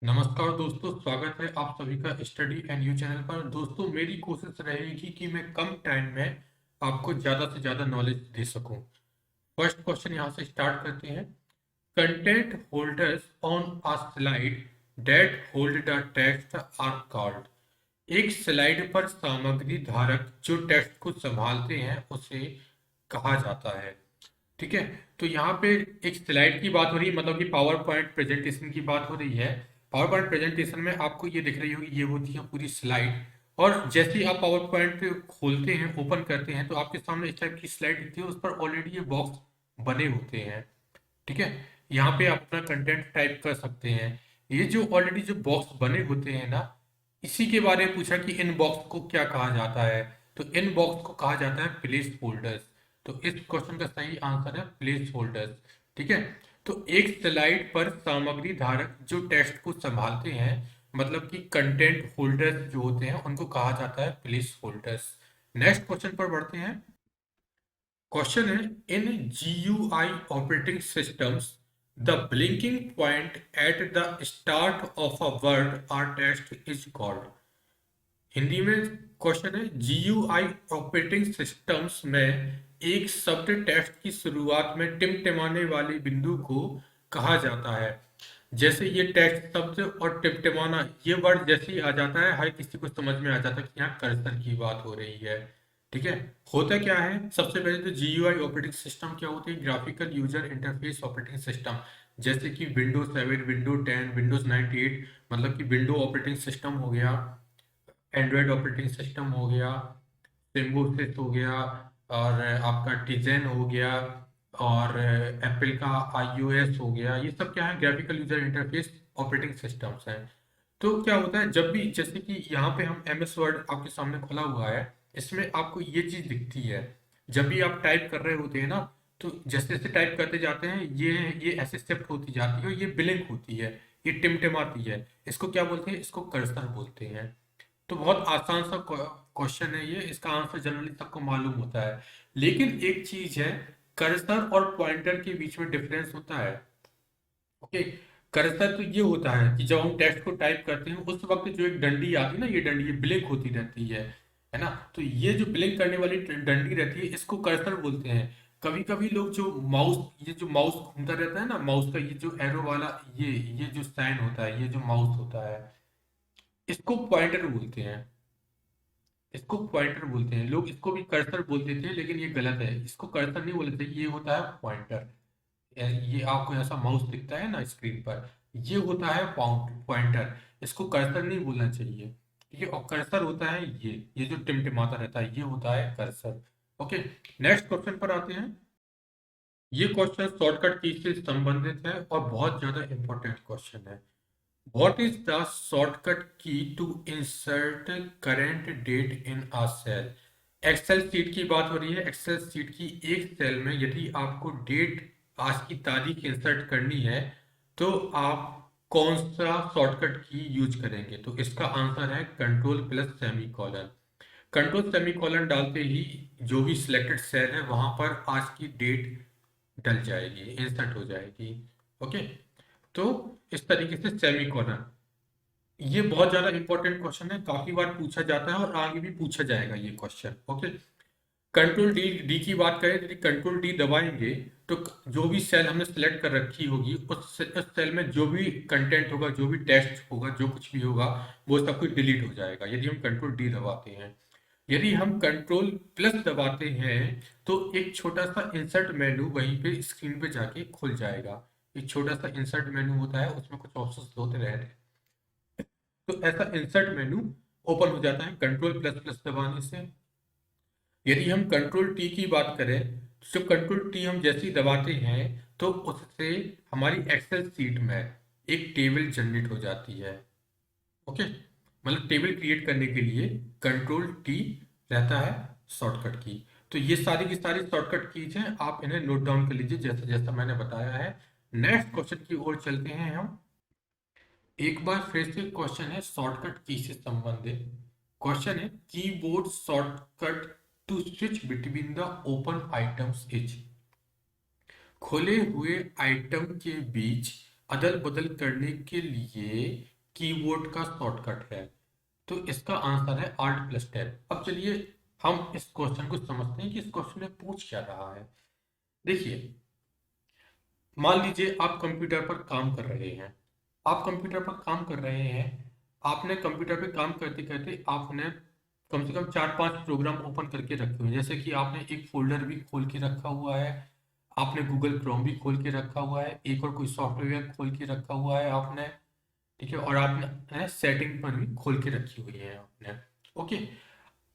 नमस्कार दोस्तों, स्वागत है आप सभी का स्टडी एंड यू चैनल पर। दोस्तों, मेरी कोशिश रहेगी कि मैं कम टाइम में आपको ज़्यादा से ज़्यादा नॉलेज दे सकूं। फर्स्ट क्वेश्चन यहाँ से स्टार्ट करते हैं। Content holders on a slide that hold the text are called. एक स्लाइड पर सामग्री धारक जो टेक्स्ट को संभालते हैं उसे कहा जाता है। ठीक है। तो यहाँ पे एक स्लाइड की बात हो रही है, मतलब कि पावर पॉइंट प्रेजेंटेशन की बात हो रही है। पावर पॉइंट प्रेजेंटेशन में आपको ये दिख रही होगी, ये होती है पूरी स्लाइड। और जैसे ही आप पावर पॉइंट खोलते हैं, ओपन करते हैं, तो आपके सामने इस टाइप की स्लाइड दिखती है। उस पर ऑलरेडी ये बॉक्स बने होते हैं। ठीक है। यहाँ पे आप अपना कंटेंट टाइप कर सकते हैं। ये जो ऑलरेडी जो बॉक्स बने होते हैं ना, इसी के बारे में पूछा कि इन बॉक्स को क्या कहा जाता है। तो इन बॉक्स को कहा जाता है प्लेस होल्डर्स। तो इस क्वेश्चन का सही आंसर है प्लेस होल्डर्स। ठीक है। तो एक स्लाइड पर सामग्री धारक जो टेक्स्ट को संभालते हैं, मतलब कि कंटेंट होल्डर्स जो होते हैं, उनको कहा जाता है प्लेस होल्डर्स। नेक्स्ट क्वेश्चन पर बढ़ते हैं। क्वेश्चन है, इन GUI operating systems the blinking point at the start of a word और टेक्स्ट इज कॉल्ड। हिंदी में क्वेश्चन है, GUI ऑपरेटिंग सिस्टम्स में एक शब्द टेक्स्ट की शुरुआत में टिमटिमाने वाले बिंदु को कहा जाता है। जैसे ये टेक्स्ट शब्द और टिमटिमाना, ये वर्ड जैसे ही आ जाता है, हर किसी को समझ में आ जाता है कि यहाँ कर्सर की बात हो रही है। ठीक है। होता क्या है, सबसे पहले तो GUI ऑपरेटिंग सिस्टम क्या होती है? Graphical user interface operating system. जैसे कि विंडोज 7, विंडोज 10, विंडोज 98, मतलब कि विंडो ऑपरेटिंग सिस्टम हो गया, एंड्रॉयड ऑपरेटिंग सिस्टम हो गया, सिम्बोसिस हो गया, और आपका टिज़न हो गया, और एप्पल का iOS हो गया। ये सब क्या है? Graphical user interface operating systems हैं। तो क्या होता है, जब भी जैसे कि यहाँ पे हम MS वर्ड आपके सामने खुला हुआ है, इसमें आपको ये चीज दिखती है। जब भी आप टाइप कर रहे होते हैं ना, तो जैसे जैसे टाइप करते जाते हैं, ये ऐसे शिफ्ट होती जाती है और ये ब्लिंक होती है, ये टिमटिमाती है। इसको क्या बोलते हैं? इसको कर्सर बोलते हैं। तो बहुत आसान सा क्वेश्चन है ये, इसका आंसर जनरली सबको मालूम होता है। लेकिन एक चीज है, कर्सर और पॉइंटर के बीच में डिफरेंस होता है। ओके। कर्सर तो ये होता है कि जब हम टेक्स्ट को टाइप करते हैं, उस वक्त जो एक डंडी आती है ना, ये डंडी ये ब्लिंक होती रहती है ना। तो ये जो ब्लिंक करने वाली डंडी रहती है, इसको कर्सर बोलते हैं। कभी कभी लोग जो माउस, ये जो माउस घूमता रहता है ना, माउस का ये जो एरो वाला, ये जो साइन होता है, ये जो माउस होता है, इसको पॉइंटर बोलते हैं। इसको पॉइंटर बोलते हैं। लोग इसको भी कर्सर बोलते थे, लेकिन ये गलत है। इसको कर्सर नहीं बोलते, ये होता है पॉइंटर। ये आपको ऐसा माउस दिखता है ना स्क्रीन पर, ये होता है पॉइंटर। इसको कर्सर नहीं बोलना चाहिए। ठीक है। और कर्सर होता है ये जो टिमटिमाता रहता है, ये होता है कर्सर। ओके। नेक्स्ट क्वेश्चन पर आते हैं। ये क्वेश्चन शॉर्टकट की से संबंधित है और बहुत ज्यादा इंपॉर्टेंट क्वेश्चन है। What is the shortcut key to insert current date in a cell? Excel sheet की बात हो रही है। एक्सेल सीट की एक सेल में यदि आपको डेट, आज की तारीख इंसर्ट करनी है, तो आप कौन सा शॉर्टकट की यूज करेंगे? तो इसका आंसर है control plus semi colon. Control semi colon डालते ही जो भी सिलेक्टेड सेल है, वहां पर आज की डेट डल जाएगी, इंसर्ट हो जाएगी। ओके। तो इस तरीके से सेमी कॉलन, ये बहुत ज्यादा इंपॉर्टेंट क्वेश्चन है, काफी बार पूछा जाता है और आगे भी पूछा जाएगा ये question. Okay. Control D D की बात करें, यदि कंट्रोल डी दबाएंगे, तो जो भी सेल हमने सेलेक्ट कर रखी होगी, उस सेल में जो भी कंटेंट होगा, जो भी टेक्स्ट होगा, जो कुछ भी होगा, वो सब कुछ डिलीट हो जाएगा यदि हम कंट्रोल डी दबाते हैं। यदि हम कंट्रोल प्लस दबाते हैं, तो एक छोटा सा इंसर्ट मेनू वहीं पे स्क्रीन पे जाके खुल जाएगा। एक छोटा सा इंसर्ट मेनू होता है, उसमें कुछ ऑप्शंस होते रहते हैं। तो ऐसा इंसर्ट मेनू ओपन हो जाता है कंट्रोल प्लस प्लस दबाने से। यदि हम कंट्रोल टी की बात करें, तो जब कंट्रोल टी हम जैसे ही दबाते हैं, तो उससे हमारी एक्सेल सीट में एक टेबल जनरेट हो जाती है। ओके। मतलब टेबल क्रिएट करने के लिए कंट्रोल टी रहता है शॉर्टकट की। तो ये सारी की सारी शॉर्टकट कीज हैं, आप इन्हें नोट डाउन कर लीजिए जैसा जैसा मैंने बताया है। नेक्स्ट क्वेश्चन की ओर चलते हैं हम। एक बार फिर से क्वेश्चन है शॉर्टकट की से संबंधित। क्वेश्चन है, keyboard shortcut to switch between the open items is. खोले हुए आइटम के बीच अदल बदल करने के लिए कीबोर्ड का शॉर्टकट है? तो इसका आंसर है Alt प्लस टैब। अब चलिए हम इस क्वेश्चन को समझते हैं कि इस क्वेश्चन में पूछ क्या रहा है। देखिए, मान लीजिए आप कंप्यूटर पर काम कर रहे हैं। आप कंप्यूटर पर काम कर रहे हैं। आपने कंप्यूटर पे काम करते करते आपने कम से कम 4-5 प्रोग्राम ओपन करके रखे हुए हैं। जैसे कि आपने एक फोल्डर भी खोल के रखा हुआ है, आपने गूगल क्रोम भी खोल के रखा हुआ है, एक और कोई सॉफ्टवेयर खोल के रखा हुआ है आपने, ठीक है, और आपने सेटिंग पर भी खोल के रखी हुई है आपने। ओके,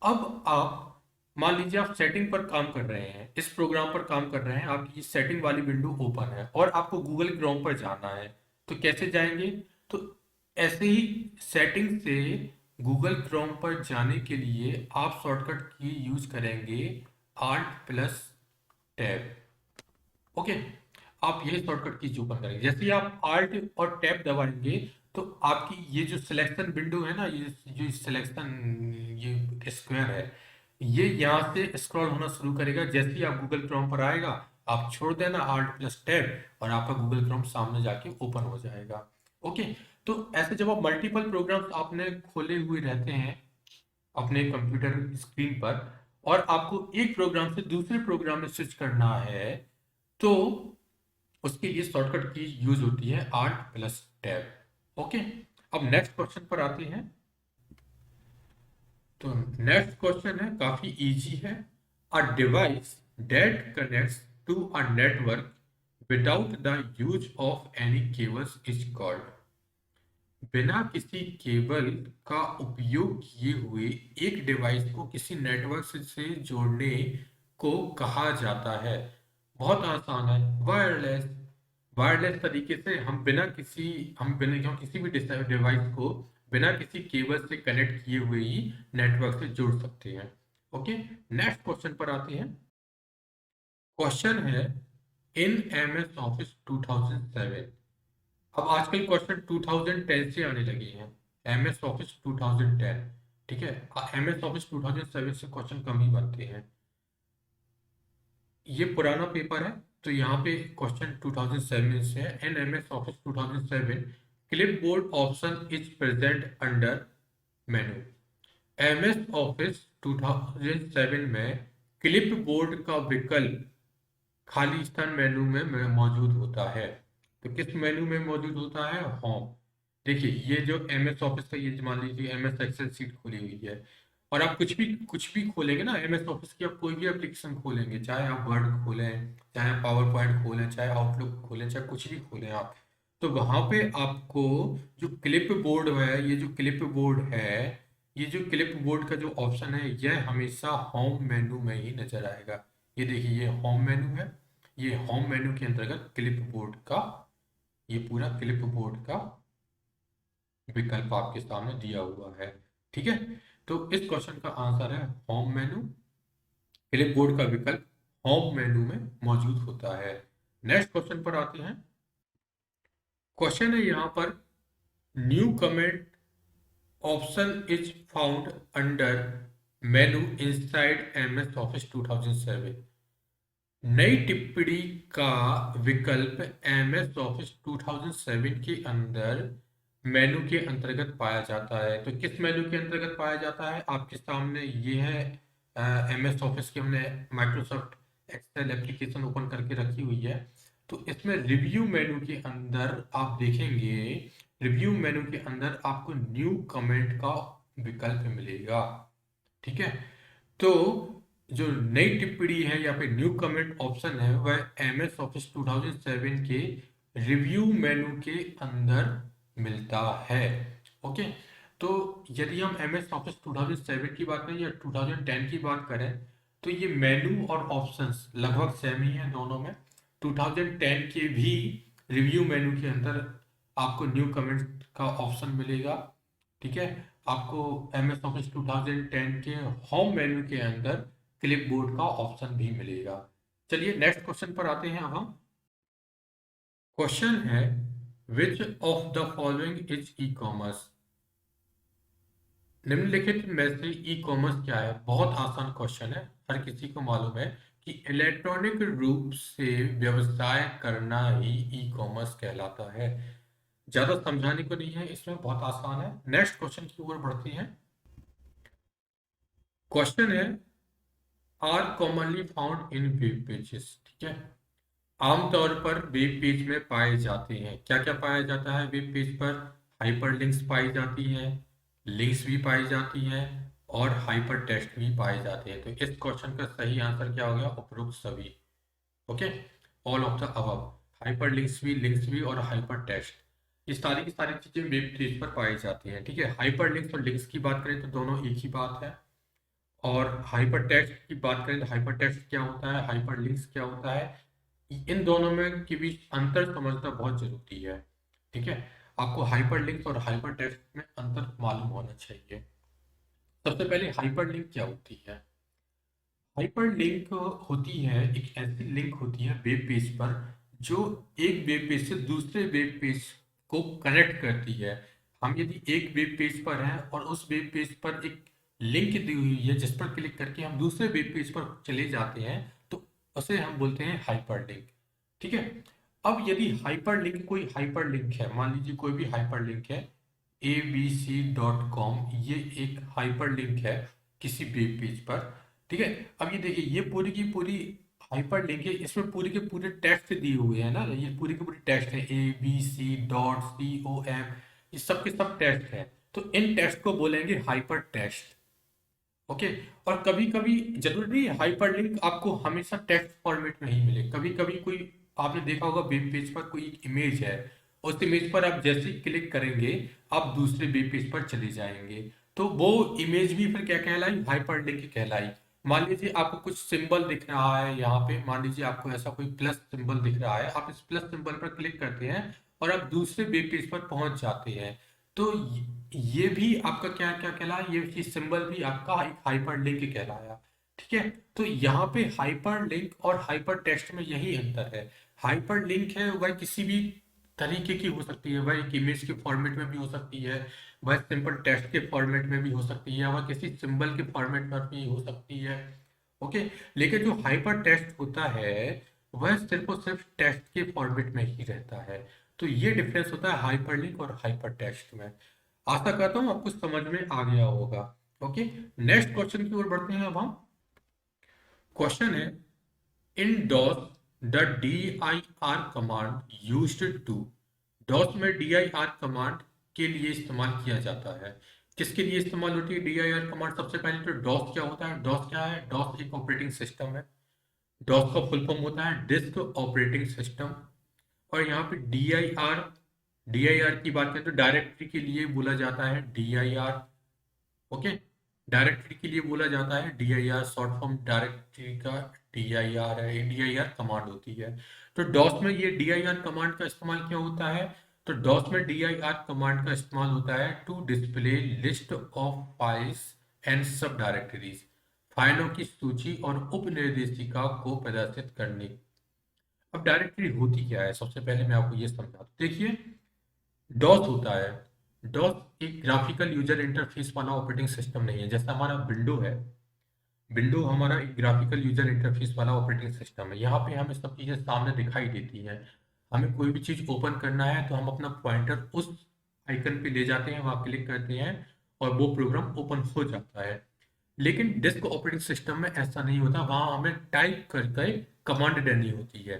अब आप मान लीजिए आप सेटिंग पर काम कर रहे हैं, इस प्रोग्राम पर काम कर रहे हैं, आपकी सेटिंग वाली विंडो ओपन है और आपको गूगल क्रोम पर जाना है। तो कैसे जाएंगे? तो ऐसे ही सेटिंग से गूगल क्रोम पर जाने के लिए आप शॉर्टकट की यूज करेंगे Alt प्लस टैब। ओके, आप यही शॉर्टकट कीज ओपन करेंगे। जैसे ही आप Alt और टैब दबाएंगे तो आपकी ये जो सिलेक्शन विंडो है ना, ये जो सिलेक्शन, ये स्क्वायर है, ये यहाँ से स्क्रॉल होना शुरू करेगा। जैसे ही आप गूगल क्रोम पर आएगा, आप छोड़ देना Alt प्लस टैब और आपका गूगल क्रोम सामने जाके ओपन हो जाएगा। ओके, तो ऐसे जब आप मल्टीपल प्रोग्राम्स आपने खोले हुए रहते हैं अपने कंप्यूटर स्क्रीन पर और आपको एक प्रोग्राम से दूसरे प्रोग्राम में स्विच करना है, तो उसके लिए शॉर्टकट की यूज होती है Alt प्लस टैब। ओके, अब नेक्स्ट क्वेश्चन पर आते हैं। तो नेक्स्ट क्वेश्चन है, काफी इजी है। A device that connects to a network without the use of any cables is called. बिना किसी केबल का उपयोग किए हुए एक डिवाइस को किसी नेटवर्क से जोड़ने को कहा जाता है। बहुत आसान है, वायरलेस। वायरलेस तरीके से हम किसी भी डिवाइस को बिना किसी केबल से कनेक्ट किए हुए ही नेटवर्क से जोड़ सकते हैं। ओके, नेक्स्ट क्वेश्चन पर आते हैं। क्वेश्चन है, इन MS ऑफिस 2007। अब आजकल क्वेश्चन 2010 से आने लगे हैं। MS ऑफिस 2010, ठीक है, MS ऑफिस 2007 से क्वेश्चन कम ही बनते हैं। ये पुराना पेपर है, तो यहाँ पे क्वेश्चन 2007 से है। इन MS office 2007 clipboard option is present under menu. MS office 2007 में क्लिपबोर्ड का विकल्प खाली स्थान मेनू में मौजूद होता है। तो किस मेनू में मौजूद होता है? होम। देखिए, ये जो MS ऑफिस का, ये मान लीजिए MS एक्सेल सीट खुली हुई है और आप कुछ भी खोलेंगे ना MS ऑफिस की, आप कोई भी एप्लीकेशन खोलेंगे, चाहे आप वर्ड खोलें, चाहे आप पावर पॉइंट खोलें, चाहे आउटलुक खोलें, चाहे कुछ भी खोलें आप, तो वहां पे आपको जो क्लिप बोर्ड है, ये जो क्लिप बोर्ड का जो ऑप्शन है, यह हमेशा होम मेनू में ही नजर आएगा। ये देखिए, ये होम मेनू है। ये होम मेनू के अंतर्गत क्लिप बोर्ड का, ये पूरा क्लिप बोर्ड का विकल्प आपके सामने दिया हुआ है। ठीक है, तो इस क्वेश्चन का आंसर है होम मेनू। क्लिपबोर्ड का विकल्प होम मेनू में मौजूद होता है। नेक्स्ट क्वेश्चन पर आते हैं। क्वेश्चन है यहाँ पर, new comment option is found under menu inside MS office 2007। नई टिप्पणी का विकल्प MS ऑफिस 2007 के अंदर मेनू के अंतर्गत पाया जाता है। तो किस मेनू के अंतर्गत पाया जाता है? आपके सामने ये है, MS ऑफिस की हमने माइक्रोसॉफ्ट एक्सेल एप्लीकेशन ओपन करके रखी हुई है। तो इसमें रिव्यू मेनू के अंदर आप देखेंगे, रिव्यू मेनू के अंदर आपको न्यू कमेंट का विकल्प मिलेगा। ठीक है, तो जो नई टिप्पणी है या फिर न्यू कमेंट ऑप्शन है, वह MS ऑफिस 2007 के रिव्यू मेनू के अंदर मिलता है। ओके, तो यदि हम MS ऑफिस 2007 की बात करें या 2010 की बात करें, तो ये मेनू और ऑप्शंस लगभग सेम ही है दोनों में। 2010 के भी रिव्यू मेनू के अंदर आपको न्यू कमेंट का ऑप्शन मिलेगा। ठीक है, आपको MS ऑफिस 2010 के होम मेन्यू के अंदर क्लिपबोर्ड का ऑप्शन भी मिलेगा। चलिए नेक्स्ट क्वेश्चन पर आते हैं। अब हम, क्वेश्चन है, which of the following is e commerce. निम्नलिखित में से ई कॉमर्स क्या है? बहुत आसान क्वेश्चन है, हर किसी को मालूम है कि इलेक्ट्रॉनिक रूप से व्यवसाय करना ही ई कॉमर्स कहलाता है। ज्यादा समझाने को नहीं है, इसमें बहुत आसान है। नेक्स्ट क्वेश्चन की ओर बढ़ते हैं। क्वेश्चन है, are commonly found in web pages. ठीक है, आमतौर पर वेब पेज में पाए जाते हैं। क्या क्या पाया जाता है वेब पेज पर? हाइपरलिंक्स पाई जाती हैं, लिंक्स भी पाई जाती हैं, और हाइपर टेक्स्ट भी पाए जाते हैं। तो इस क्वेश्चन का सही आंसर क्या हो गया? उपरोक्त सभी। Okay, all of the above. Hyperlinks भी, लिंक्स भी और हाइपर टेक्स्ट, ये सारी की सारी चीजें वेब पेज पर पाई जाती हैं। ठीक है, हाइपरलिंक्स और लिंक्स की बात करें तो दोनों एक ही बात है। और हाइपर टेक्स्ट की बात करें तो हाइपर टेक्स्ट क्या होता है, हाइपर लिंक्स क्या होता है, इन दोनों में के बीच अंतर समझना बहुत जरूरी है। ठीक है, आपको हाइपर लिंक्स और हाइपर टेक्स्ट में अंतर मालूम होना चाहिए। सबसे पहले हाइपर लिंक क्या होती है? हाइपर लिंक होती है, एक ऐसी लिंक होती है वेब पेज पर जो एक वेब पेज से दूसरे वेब पेज को कनेक्ट करती है। हम यदि एक वेब पेज पर हैं और उस वेब पेज पर एक लिंक दी हुई है जिस पर क्लिक करके हम दूसरे वेब पेज पर चले जाते हैं, तो उसे हम बोलते हैं हाइपर लिंक। ठीक है, अब यदि हाइपर लिंक, कोई हाइपर लिंक है, मान लीजिए कोई भी हाइपर लिंक है, abc.com, ये एक हाइपर लिंक है किसी वेब पेज पर। ठीक है, अब ये देखिए, ये पूरी की पूरी हाइपर लिंक है, इसमें पूरे के पूरे टेक्स्ट दिए हुए हैं ना, ये पूरी के पूरी टेक्स्ट है, abc.com, ये सब के सब टेक्स्ट है। तो इन टेक्स्ट को बोलेंगे हाइपर टेक्स्ट। ओके, और कभी कभी जरूरी नहीं है हाइपर लिंक आपको हमेशा टेक्स्ट फॉर्मेट में ही मिले। कभी कभी कोई, आपने देखा होगा वेब पेज पर कोई इमेज है, उस इमेज पर आप जैसे ही क्लिक करेंगे आप दूसरे वेब पेज पर चले जाएंगे, तो वो इमेज भी फिर क्या कहलाई? हाइपर लिंक कहलाई। मान लीजिए आपको कुछ सिंबल दिख रहा है यहाँ पे, मान लीजिए आपको ऐसा कोई प्लस सिंबल दिख रहा है, आप इस प्लस सिंबल पर क्लिक करते हैं और आप दूसरे वेब पेज पर पहुंच जाते हैं। तो ये भी आपका क्या क्या कहलाया? ये सिंबल भी आपका एक हाइपर लिंक कहलाया। ठीक है, तो यहाँ पे हाइपर लिंक और हाइपर टेक्स्ट में यही अंतर है। हाइपर लिंक है वह किसी भी तरीके की हो सकती है, वह एक इमेज के फॉर्मेट में भी हो सकती है, वह सिंपल टेक्स्ट के फॉर्मेट में भी हो सकती है, वह किसी सिंबल के फॉर्मेट में भी हो सकती है। ओके, लेकिन जो हाइपर टेक्स्ट होता है वह सिर्फ और सिर्फ टेक्स्ट के फॉर्मेट में ही रहता है। तो ये डिफरेंस होता है हाइपरलिंक और हाइपर टेक्स्ट में। आशा करता हूँ आपको समझ में आ गया होगा। ओके, नेक्स्ट क्वेश्चन की ओर बढ़ते हैं अब हम। क्वेश्चन है, in DOS the dir command used to. DOS में dir कमांड के लिए इस्तेमाल किया जाता है। किसके लिए इस्तेमाल होती है dir कमांड? सबसे पहले तो डॉस क्या होता है? डॉस क्या है? डॉस एक ऑपरेटिंग सिस्टम है। डॉस का फुल फॉर्म होता है डिस्क ऑपरेटिंग सिस्टम। और यहाँ पे डी आई आर की बात करें तो डायरेक्टरी के लिए बोला जाता है dir। ओके, डायरेक्टरी के लिए बोला जाता है dir, शॉर्ट फॉर्म डायरेक्टरी का dir है, dir कमांड होती है। तो डॉस में ये dir कमांड का इस्तेमाल क्या होता है? तो डॉस में dir कमांड का इस्तेमाल होता है to display list of files and subdirectories, फाइलों की सूची और उपनिर्देशिका को प्रदर्शित करने। अब डायरेक्टरी होती क्या है, सबसे पहले मैं आपको ये समझा दूं। देखिए, डॉस होता है, डॉस एक ग्राफिकल यूजर इंटरफेस वाला ऑपरेटिंग सिस्टम नहीं है। जैसा हमारा विंडो है, विंडो हमारा एक ग्राफिकल यूजर इंटरफेस वाला ऑपरेटिंग सिस्टम है। यहाँ पे हमें सब चीज़ें सामने दिखाई देती हैं। हमें कोई भी चीज़ ओपन करना है तो हम अपना पॉइंटर उस आइकन पे ले जाते हैं, वहाँ क्लिक करते हैं और वो प्रोग्राम ओपन हो जाता है। लेकिन डिस्क ऑपरेटिंग सिस्टम में ऐसा नहीं होता, वहाँ हमें टाइप करके कमांड देनी होती है।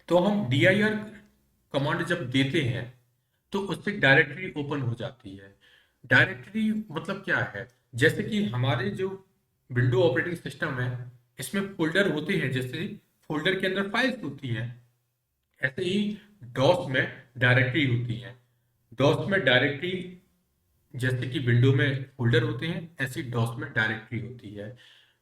तो हम dir कमांड जब देते हैं तो उससे डायरेक्टरी ओपन हो जाती है। डायरेक्टरी मतलब क्या है? जैसे कि हमारे जो विंडो ऑपरेटिंग सिस्टम है, इसमें फोल्डर होते हैं, जैसे फोल्डर के अंदर फाइल्स होती हैं, ऐसे ही डॉस में डायरेक्टरी होती है। डॉस में डायरेक्टरी, जैसे कि विंडो में फोल्डर होते हैं, ऐसी डॉस में डायरेक्टरी होती है।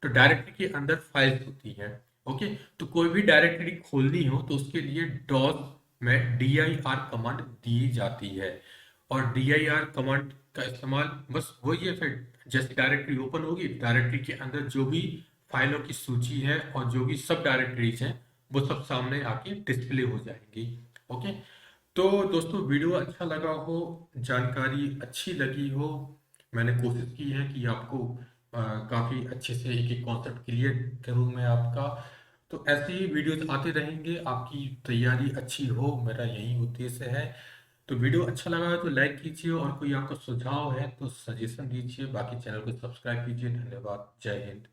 तो डायरेक्टरी के अंदर फाइल्स होती हैं। ओके, तो कोई भी डायरेक्टरी खोलनी हो तो उसके लिए डॉस में dir कमांड दी जाती है। और dir कमांड का इस्तेमाल बस वही है, फिर जैसे डायरेक्टरी ओपन होगी, डायरेक्टरी के अंदर जो भी फाइलों की सूची है और जो भी सब डायरेक्टरीज हैं वो सब सामने आके डिस्प्ले हो जाएंगी। ओके, तो दोस्तों, वीडियो अच्छा लगा हो, जानकारी अच्छी लगी हो, मैंने कोशिश की है कि आपको काफ़ी अच्छे से एक एक कॉन्सेप्ट क्लियर करूँ मैं आपका। तो ऐसे ही वीडियोस आते रहेंगे, आपकी तैयारी अच्छी हो, मेरा यही उद्देश्य है। तो वीडियो अच्छा लगा है तो लाइक कीजिए, और कोई आपका सुझाव है तो सजेशन दीजिए। बाकी चैनल को सब्सक्राइब कीजिए। धन्यवाद। जय हिंद।